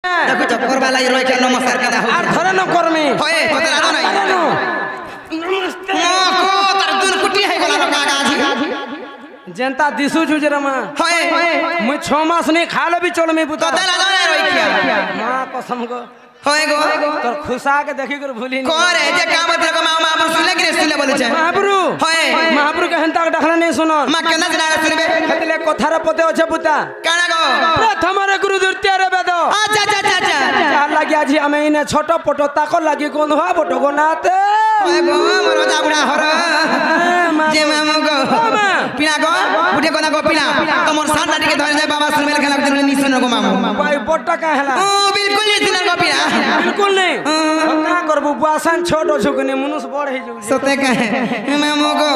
দেখো তো করবা লাই রই কেন নমস্কার কথা আর ধরে ন করমি হয় তোতে আদো নাই কো তার দুন কুটি হই গলা কাকা আজি যেনতা দিশু জুজরা মা হয় মুই 6 মাস নি খালে বি চলমি পুতা তোতে আদো নাই রই কিয়া মা কসম গো হয় গো তোর খুশা के দেখি कर ভুলি নি করে যে কাম দেখো মা মা শুলে কি শুলে বলেছে মহাপ্রভু হয় মহাপ্রভু কে হেনতা ডাকলা নেই শুনো মা কেন জানা শুনবে হেতলে কথার পতে আছে পুতা কানা গো প্রথমরে গুরু দ্বিতীয়রে বেদ আচ্ছা আচ্ছা আচ্ছা যার লাগি আজি আমি ইনে ছোট পটো তাক লাগি কোন হওয়া বটো গোনাতে হয় গো মোর জাবড়া হর যে মামু গো পিনা গো উঠে কোনা গো পিনা তোমার সান্না দিকে ধরে যায় বাবা শুনবে খেলা দিলে নি শুনো গো মামু ভাই বটটা কা হেলা ও বিলকুল নি শুনো গো পিনা बिल्कुल नहीं ना करबो बुआसान छोट छकने मनुष्य बड़ हे जो সতে কহে মামু গো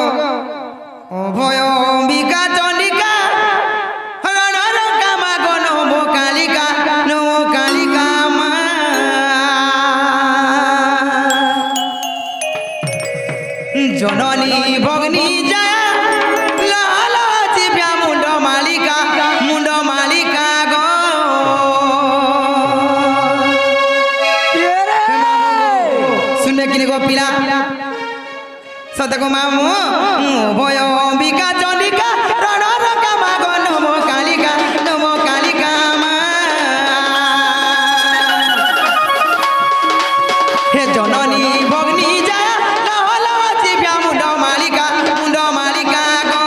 ও ভয় অম্বিকা চন্ডিকা রণ কামা গো নম কালিকা মা জননী ভগ্নী জয়া লালা জিব্যা মুন্ড মালিকা গো শুনে কিনে গো পিলা সত গো মামু ভয় অম্বিকা চন্ডিকা রণ কামা গো নম কালিকা মা হে জননী ভগ্নী জয়া লালা জিব্যা মুন্ড মালিকা গো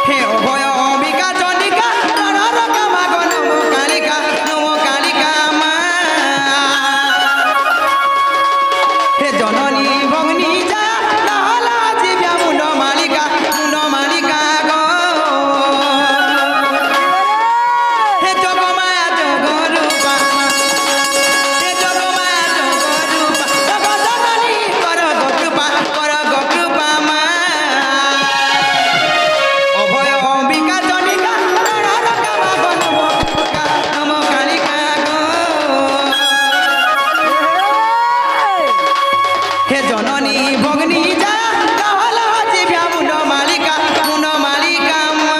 হে অভয় অম্বিকা চন্ডিকা রণ কামা গো নম কালিকা মা হে জননী ভগ্নী যা লালা জিব্যা মুন্ড মালিকা গো হে জগমায়া জগরূপা হে জগমায়া জগরূপা জগজননী কর গো কৃপা মা অভয় অম্বিকা চন্ডিকা রণ কামা গো নম কালিকা গো হে জননী ভগ্নী যা লালা জিব্যা মুন্ড মালিকা মা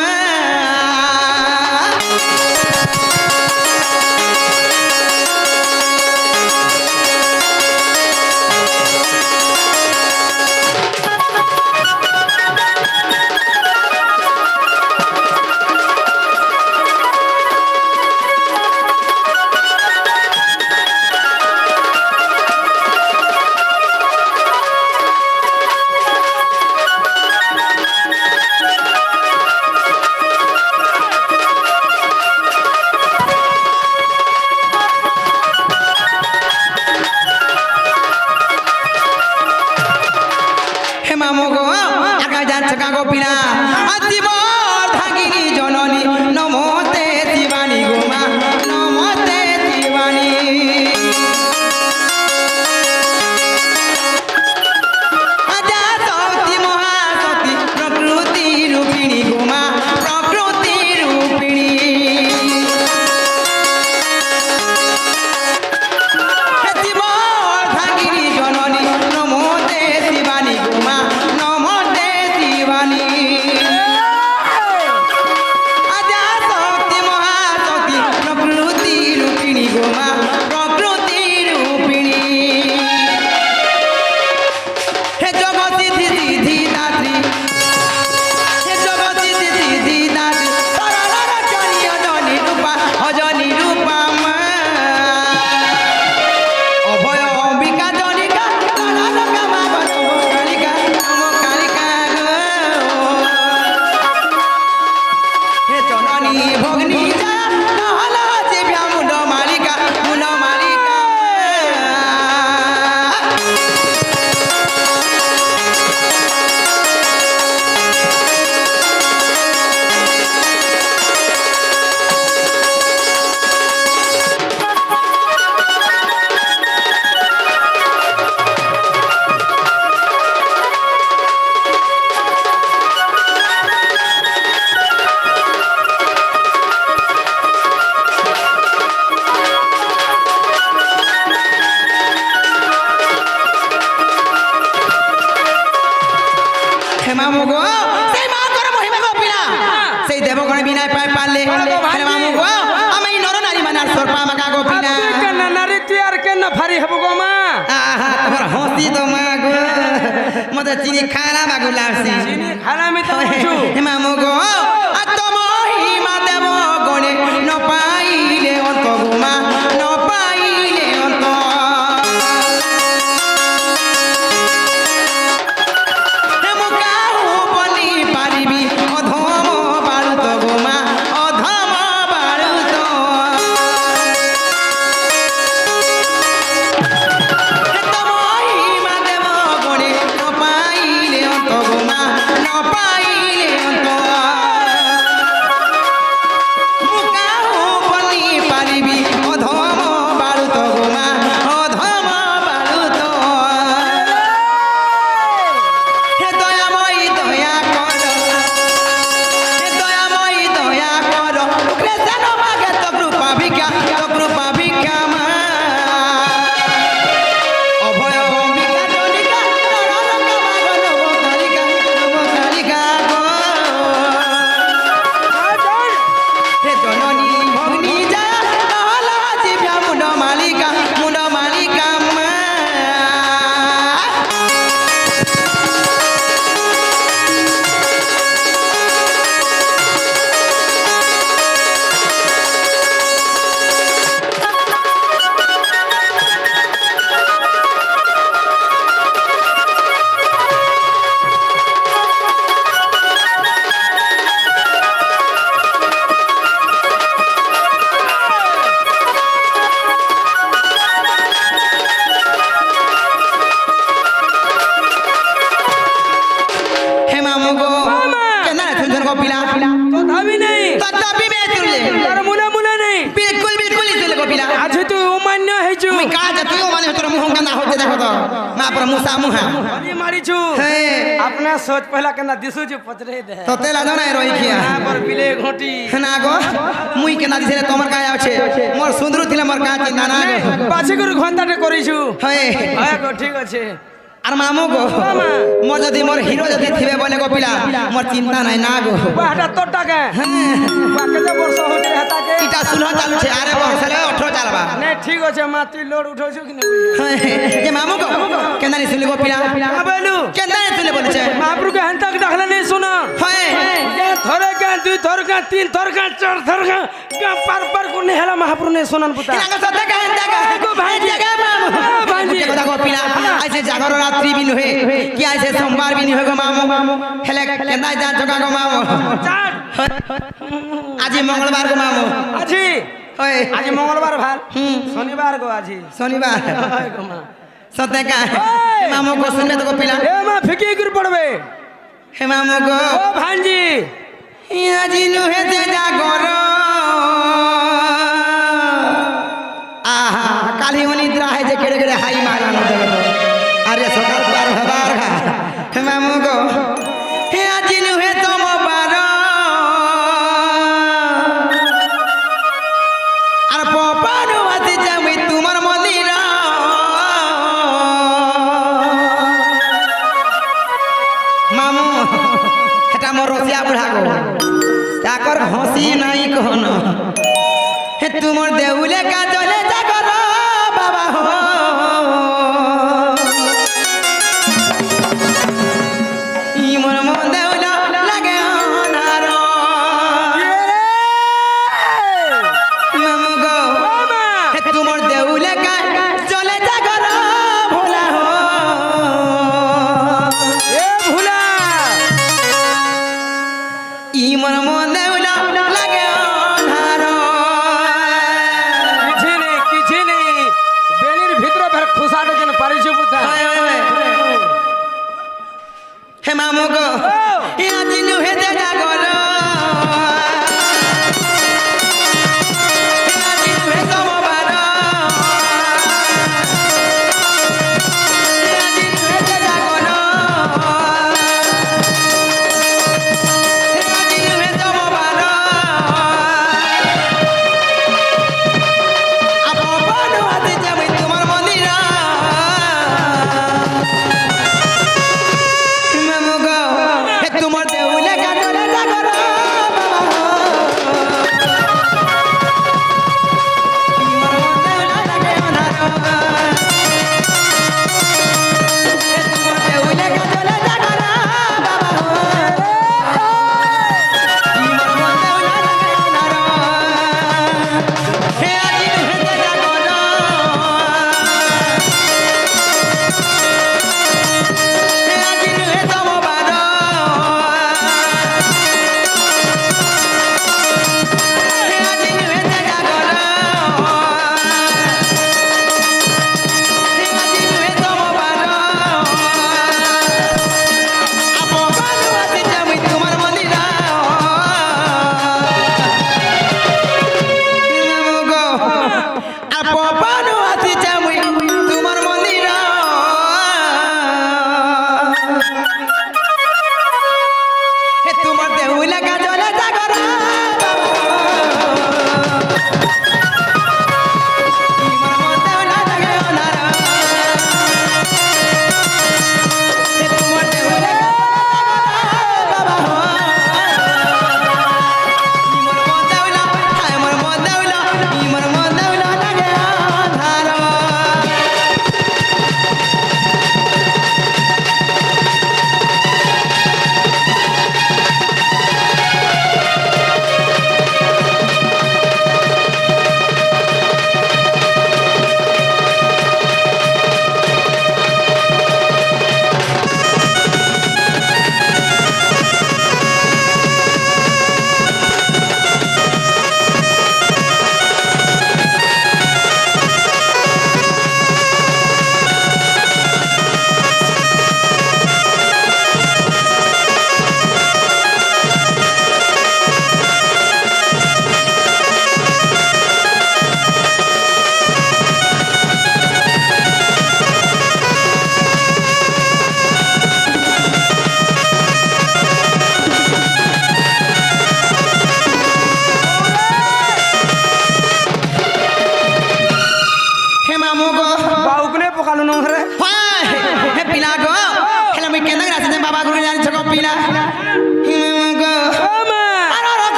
হে মামু গো আকা যাচ্ছে কাগো পিনা আদিব ধাগিনী জননী নমস্তে শিবানী গো মা নমস্তে শিবানী আজা সতী মহাসতী প্রকৃতি রূপিণী গো মা প্রকৃতি রূপিণী হে শিব ধাগিনী জননী নমস্তে শিবানী গো মা নমস্তে শিবানী আজা শক্তি মহাশক্তি প্রকৃতি রূপিণী গো মা প্রকৃতি রূপিণী হে জগৎ সিদ্ধি দাত্রী হে জগৎ সিদ্ধি দাত্রী সরল রজনী অজনী রূপা মা অভয় অম্বিকা চন্ডিকা রণ কামা গো নম কালিকা গো হে জননী ভগ্নী যা লালা জিব্যা মুন্ড মালিকা বলে হে মামু গো আমি নর নারী মানার সরপা মাকা গো পিনা তুই কেন নারী তুই আর কেন ভারী হব গো মা আহা তোমার হসি তো মা গো মতে চিনি খানা মাগু লাগছি চিনি খানা আমি তো বুঝু হে মামু গো আর তোমাহি মা দেব গনে ন পাইলে অন্ত গো মা ন পাইলে অন্ত হে মুকাহু বলি পারিবি অধম বারুত গো মা অধম বারুত হে তোমাহি মা দেব গনে ন পাইলে অন্ত গো মা ন পাইলে অন্ত মুকাহু বলি পারিবি অধম বারুত গো মা অধম বারুত হে দয়াময়ী দয়া কর হে দয়াময়ী দয়া কর কৃষ্ণ মাগে তো কৃপা ভিক্ষা মা অভয় অম্বিকা চলিকা নবকালিকা গো হে জননী ভগ্নী যা নহলা জিভা মুন্ড মালিকা মা হে মামু গো মামা। কেনা সুন্দর গো পিলা তো ধাবি নেই তথাপি মে তুলে তার মুনে মুনে নেই বিলকুল তুলে গো পিলা আজ তুই অমান্য হয়েছু তুমি কাজ তুইও মানে তোর মুহ কান্দা হতে দেখো তো মা পর মুসা মুহা আমি মারিছু হে अपना सोच पहला केना दिसु जो पचरे दे তো তেলা জানাই রই খিয়া ना पर बिले घोटी না গো মুই কেনা দিছিলে তোমার গায়ে আছে মোর সুন্দর ছিল মোর কাজ না না গো পাছে করে ঘন্টাতে করিছু হে হ্যাঁ গো ঠিক আছে আর মামু গো মামা। মোর যদি মোর হিরো যদি থিবে বলে গো পিলা মোর চিন্তা নাই না গো বাটা তোর টাকা বাকে যে বর্ষ হতে হাতাকে ইটা শুনো চালুছে আরে বসলে 18 চালবা না ঠিক আছে মা তুই লোড উঠাইছু কি না যে মামু গো কেনা নি শুনলি গো পিলা আবেলু কেনা নি শুনলে বলেছে महाप्रभु के हंता के डाखला नहीं सुना হয় क्या थोड़े क्या दुई थोर क्या तीन थोर क्या चार थोर क्या पर को नहीं हला महाप्रभु ने सुनन पुता কিনা গো সতে কাহেন জায়গা গো ভাইজি। জায়গা মামু ভাইজি। ভাইজি কথা গো পিলা আইছে জাগর রাত্রি বিন হয়ে কি আইছে সোমবার বিন হয়ে গো মামু হেলে কেনা যা জগা গো মামু चार আজি মঙ্গলবার গো মামু আজি হয় आज मंगलवार भाल शनिवार को आज শনিবার गो मां সতে কা ওই। মামু গো শুনবে তো গো পিলা ए मां फिकी गिर पड़बे হে মামু গো ओ भांजी আজি নুহে যে জাগর আহা কালি অনিদ্রা হয় যে কেড়ে কেড়ে হাই মারানো দেবে আরে সকাল পার হবার হে মামু গো হে আজি নুহে তম বার আর পপানু আছি যামি তোমার মন্দির মামু এটা মোর রসিয়া বুড়া গো তাকর হসি নাই কোন হে তুমর দেউলে কা চলে জাগর বাবা হো ই মোর মন দেউল লাগে অনার মামু গো मामा হে তুমর দেউলে কা চলে জাগর ভোলা হো ए भूला ই মোর মন দেউল লাগে অনার किछे नहीं बेनिर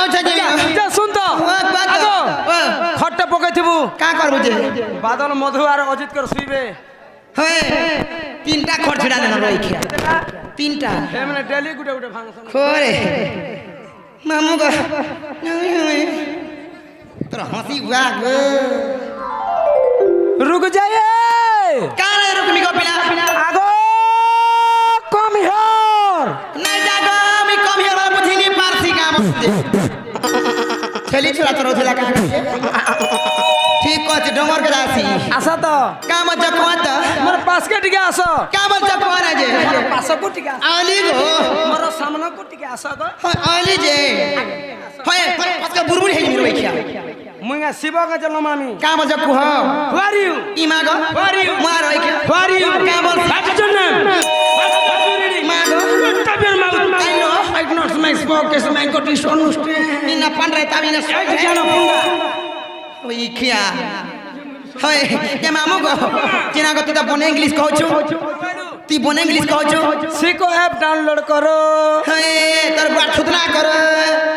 আচ্ছা যা শুন তো আগো খটটা পকাইথিবু কা করবো যে বাদল মধু আর অজিত কর শুইবে হয়ে তিনটা খড় ছিড়া দেন রইখিয়া তিনটা হে মানে ডেলি গুটে গুটে ফাংশন খোরে মামু গো তোর হাসি হুয়া গো रुक जाइए কারে রুকমি গো পিলা আগো কম হিয়ার নাই জাগো আমি কম হিয়ার বুঝিনি পারছি কাম ছেলি ছোড়া তোর ওথিলা কাম ঠিক আছে ডমর কে যাসি আসা তো কাম যা কোয়াত মোর পাস কে টিকে আসো কাম যা কোয়া যে মোর পাস কো টিকে আলি গো মোর সামনে কো টিকে আসো গো আলি যে হয় পাসকা বুরবুর হেই নি রইখিয়া মুইয়া শিব কে চলো মামি কাম যা কুহ হু আর ইউ ইমা গো মার রইখিয়া হু আর ইউ কাম বাট জন্য মা গো তাবির মাউত I know. I not my smoke is my condition Ina pandre tamina জানো পুঙ্গা ওই খিয়া হয় কে মামু গো চিনা গো তুই তো বনে ইংলিশ কহছু তুই বনে ইংলিশ কহছু সিকো অ্যাপ ডাউনলোড করো হয় তোর বাট সুতনা কর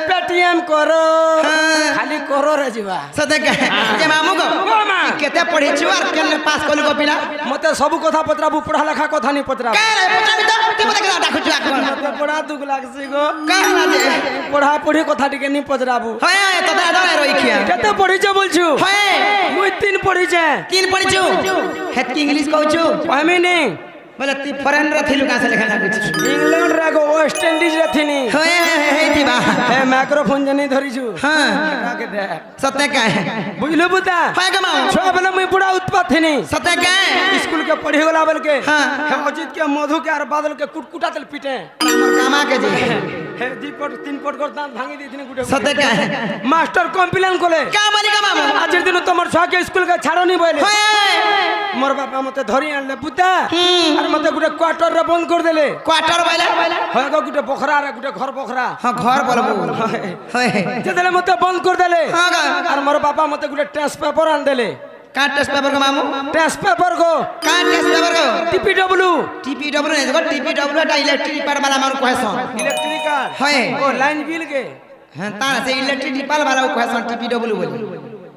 পেটিএম করো হ্যাঁ। খালি করো রে জিবা সতে কে মামু গো মা। কেতে পড়িছু আর কেন পাস কলু গো পিলা মতে সবু কথা পত্রাবু পড়া লেখা কথা নি পত্রাবু কে রে পটাবি তো তুই মতে কেন ডাকুছু আকবার মতে পড়া দুগ লাগছি গো কাহলা যে পড়া পড়ি কথা টিকে নি পত্রাবু হয় তোতে আদরে রই খিয়া কেতে পড়িছে বলছু হয় মুই তিন পড়িছে তিন পড়িছু হেত ইংলিশ কহছু আমি নি বলে তুই ফরেন রে থিলু কাছে লেখা লাগুছু ইংল্যান্ড রে গো ওয়েস্ট ইন্ডিজ রে থিনি হয় হেইতিবা হে মাইক্রোফোন জানি ধরিছু হ্যাঁ কাকে দেখ সতে কাহে বুঝলো বুতা হয় গে মামু ছয় বেলা মুই পুরা উৎপাত থিনি सत्य क्या है स्कूल के पढ़ी गला बोल के हाँ। हे अजित के मधु के और बादल के कुटकुटा तेल पीटे कामा के जी हे दीपट तीन पट कर दांत भांगी दी थी गुटे सत्य क्या है मास्टर कम्प्लेन कोले क्या बोली का मामू आज दिन तमर छुआ के स्कूल के छाड़ो नहीं बोले होए मोर बापा मते धरी आनले पुता और मते गुटे क्वार्टर रे बंद कर देले क्वार्टर वाले होय गो गुटे बखरा रे गुटे घर बखरा हाँ घर बोलबो होए जे देले मते बंद कर देले हाँ गा और मोर बापा मते गुटे टेस्ट पेपर आन देले कहाँ टेस्ट पेपर का मामू टेस्ट पेपर को कहाँ टेस्ट पेपर को टीपीडब्ल्यू टीपीडब्ल्यू नहीं देखो टीपीडब्ल्यू टा इलेक्ट्रिक पर वाला मारू क्वेश्चन इलेक्ट्रिकल होए ओ लाइन बिल के हाँ तार से इलेक्ट्रिक पर वाला क्वेश्चन टीपीडब्ल्यू बोली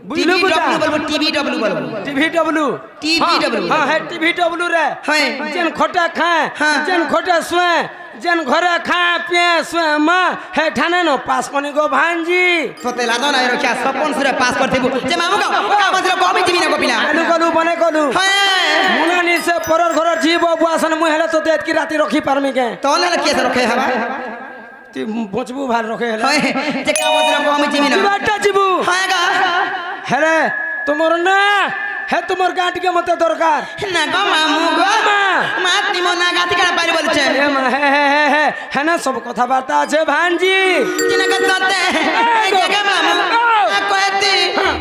बुझलो बुता टीपीडब्ल्यू बोलबो टीवीडब्ल्यू बोलबो टीवीडब्ल्यू TVW हां है टीवीडब्ल्यू रे होए जेन खोटा खाए हाँ। जेन खोटा सोए जेन घरे खाए पिए सोए मां हे ठाने न पास कोनी गो भांजी सोते लादो ना रखिया सपन सुरे पास करते जे मामू का मतलब कमी जीवी ना को पिला आलू कलू बने कलू होए मुनानी से परर घर जीव बुआसन मुई हेले तो देत की राती रखी पारमी के तो ना कैसे रखे हवा ती बचबू भार रखे हेले होए जे का मतलब कमी जीवी ना बाटा जीबू होएगा हेले तुमर ना हे तुमर गांठ के मते दरकार ना गो मामू गो मात निमो ना गाती का पारी बोलछे ए मा हे ना सब কথা বার্তা আছে ভাঞ্জি जिना का सते जगह मामू आ कहती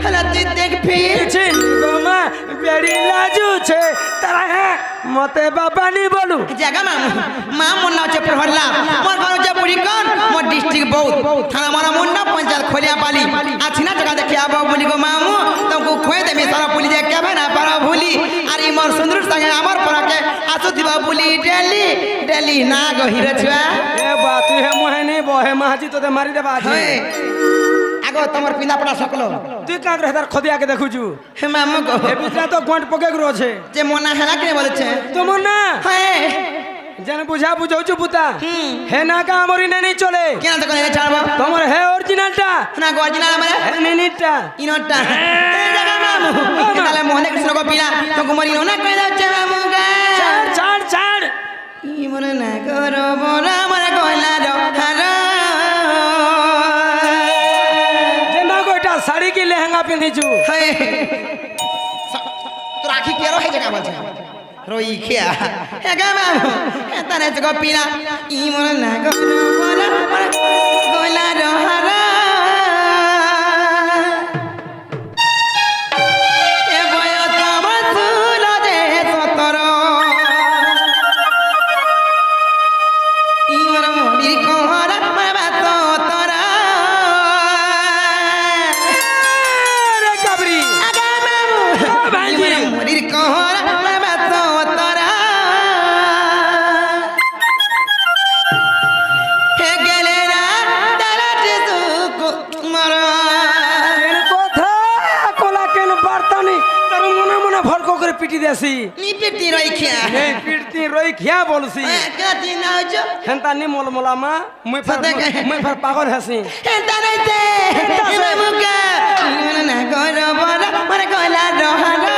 हला तू देख फिर চিন গোমা বেড়ি লাজু ছে তারা হে মতে বাবা নি বলু जगह मामू मां मुन्ना चे प्रहल्ला मोर घर जे बुढ़ी कौन मोर डिस्ट्रिक्ट बहुत थाना मारा मुन्ना पंचायत खोलिया पाली आछिना जगह देखिया बाबू बोली गो मामू तुमको खोए दे सारा पुली जे के बना पारा भूली अरे मोर सुंदर संगे हमर परा के आसु दिबा बुली डेली डेली ना गो हिरे छुआ ए बात हे मोहनी बहे महाजी तो दे मारी देबा होए आगो तमर पिंदा पड़ा सकलो তুই কাক রেদার খদিয়া কে দেখুছু हे मामू गो এ বিচরা তো গন্ট পকে গ্রো আছে जे मोना हेला के बोलछे তোমর না हाय যেন বুঝা বুঝাউছু পুতা হে না কা আমরি নেনি চলে केना तो करे छाड़बो তোমার হে অরিজিনালটা ना गो original मारे হে নেনিটা इनोटा जगह मामू ताले मोहने कृष्ण को पिला तो कुमारी ना कह दे मामू गा ছাড় ছাড় ছাড় ই মনে না করো বড় আমার গলা র হারা যে না গোটা শাড়ি কি লেহেঙ্গা পিন্ধিছু हाय तो राखी केरो है जगह बोलछे रोई खिया हे गा मामू ताने जगह पिला इ मने ना करो बड़ আমার গলা র হারা এ বয় তোমার ফুল যে সতর ইমর মনির কোহরা মাবাত তোরা রে কাবরি আগা মামু ভাইজি। ইমর মনির কোহরা মাবাত তোরা হে গেলে না বিদেশি নি পিটি রই খিয়া এই পিটতি রই খিয়া বলছি কে দিন আইছো হেনতা নি মলমলা মা মুই ফর পাগল হাসি এন্তা নাইতে মামুকে মনে না কর বড় মনে কইলা রহানা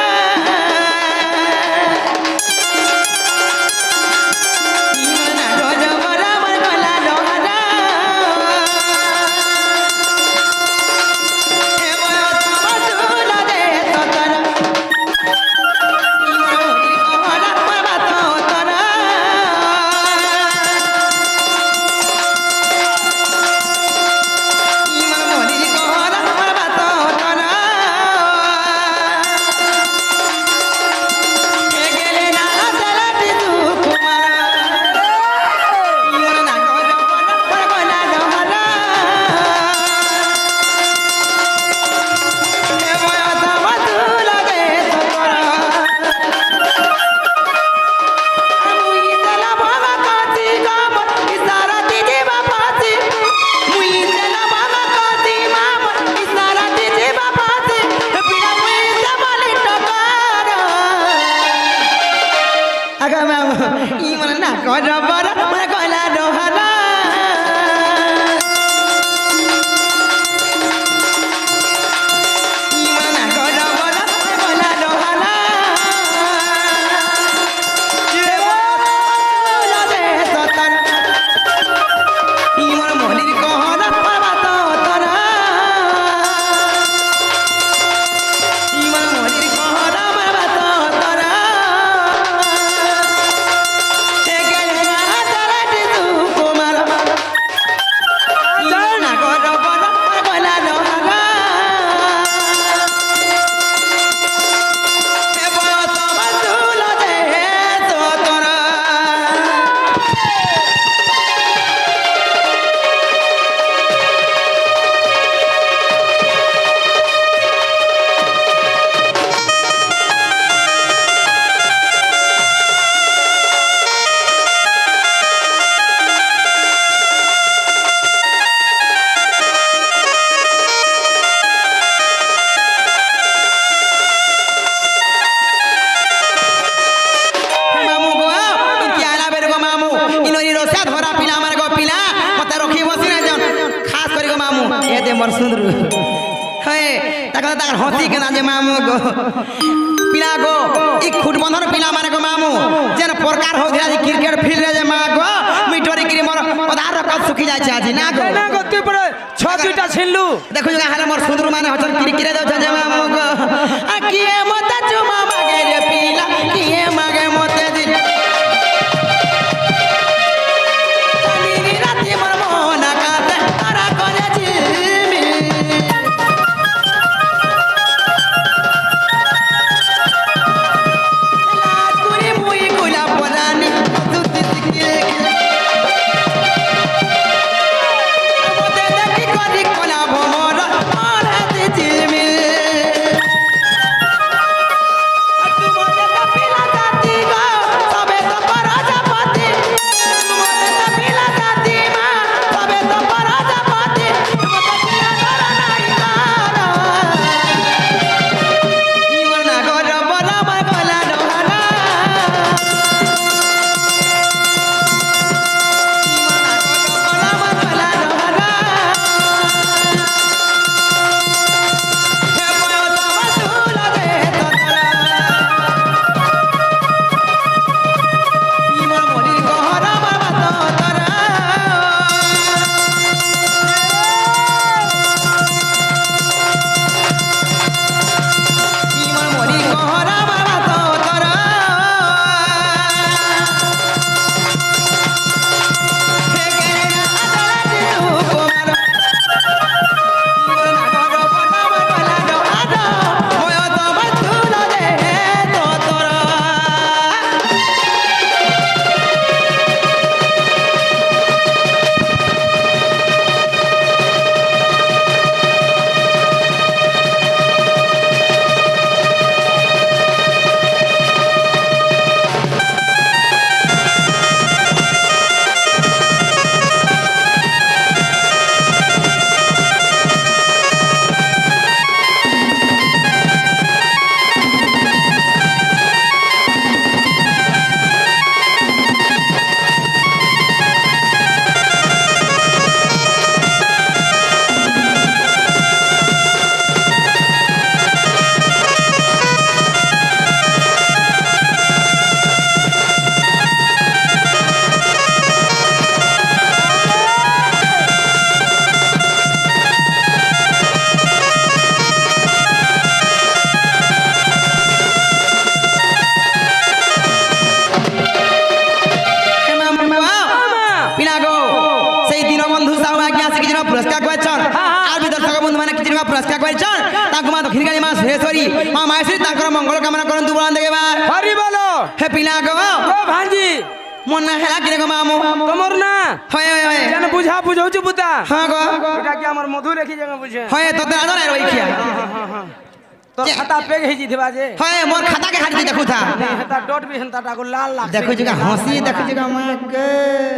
मोर सुंदर हे तक तक हसी के ना जे मामू गो पिला गो ई फुटबॉलर पिला माने गो मामू जेन प्रकार हो दिया क्रिकेट फील्ड रे जे मा गो मिटोरी क्री मोर पदार रक सुखी जाय छै आज ना गो तू पड़े 6 छिनलू देखो जगह हाले मोर सुंदर माने हचन क्रिकेट दे जे मामू गो आ किए मत चुमा मागे रे पिला किए मागे मत दिल तनी राती मोर मोहना काते तारा करे झिलमिल পুরস্কার করেছন আর বি দর্শক বন্ধু মানে কিছু পুরস্কার করেছন তাকে মা দক্ষিণ কালী মা সুরেশ্বরী মা মায়েশ্বরী তাঁর মঙ্গল কামনা করন্তু বলান দেখে বা হরি বলো হে পিলা গো ও ভাঞ্জি মন না হেলা কিরে গো মামু তোমার না হয় হয় হয় কেন বুঝা বুঝাউଛୁ বুতা হ্যাঁ গো এটা কি আমার মধু রেখি জায়গা বুঝে হয় তোতে আদর আর ওইখিয়া তোর খাতা পেগ হেজি দিবা যে হয় মোর খাতাকে খাটি দেখু থা হেতা ডট বি হেনতা টাকু লাল লাগছে দেখু জিগা হাসি দেখু জিগা মা গে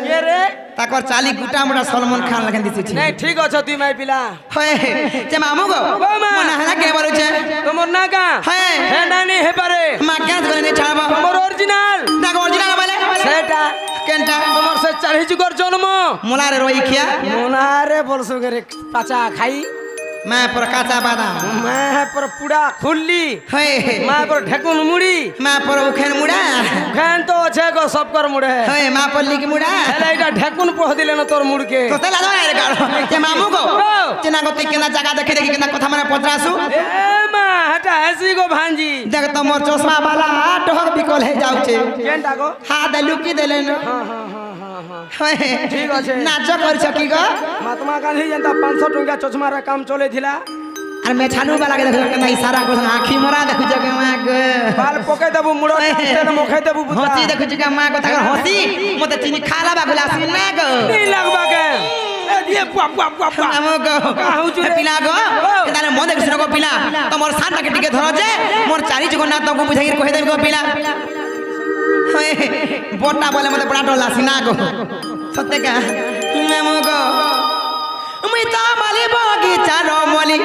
কে রে তাকর চালি গুটা মোটা সলমান খান লাগান দিছি নাই ঠিক আছে তুই মাই পিলা হয় যে মামু গো ও মা। মন না হেলা কে বলছে তোমার না কা হ্যাঁ। হে নানি হে পারে মা কেন করে নে ছাড়বা তোমার অরিজিনাল দেখো অরিজিনাল বলে সেটা কেনটা তোমার সে চারি যুগর জন্ম মোলারে রইখিয়া মোনারে বলছো রে পাচা খাই মা পর কাঁচা বাদাম মা পর পুড়া খুললি হয় মা পর ঢেকুন মুড়ি মা পর উখেন মুড়া ফ্যান তো আছে গো সব কর মুড়ে হয় মা পর লিকি মুড়া হেলে এটা ঢেকুন পোহ দিলে না তোর মুড়কে তোতে লাগো রে গাড়ো যে মামু গো চেনা গো তুই কেনা জায়গা দেখে দেখি কেনা কথা মানে পত্রাসু এ মা হেটা হেসি গো ভাঞ্জি দেখ তো মোর চশমা বালা ডহর বিকল হয়ে যাচ্ছে কেনটা গো হাত লুকি দেলেন হয় ঠিক আছে নাচ করছ কি গো মহাত্মা গান্ধী যেটা 500 টঙ্কা চশমার কাম চলেছিলা আর মে ছানু বালা কে দেখো কেনা ইশারা করছ আখি মরা দেখু যে মা গো বাল পকাই দেবু মুড়ো তেল মুখাই দেবু বুতা হসি দেখু যে মা কথা হসি মতে চিনি খালা বাগুলা আসিন না গো नहीं लगवा के ए दिए पुआ पुआ पुआ पुआ আমো গো এ পিলা গো তাহলে মন দেখছ গো পিলা তোমার সানটাকে টিকে ধর যে মোর চারি জগন্নাথ তো বুঝাই কই দেব গো পিলা হয় বড়টা বলে মতে বড় ডলা সিনা গো সত্যি কা আমো গো মুই তো মালি বগিচা রমলি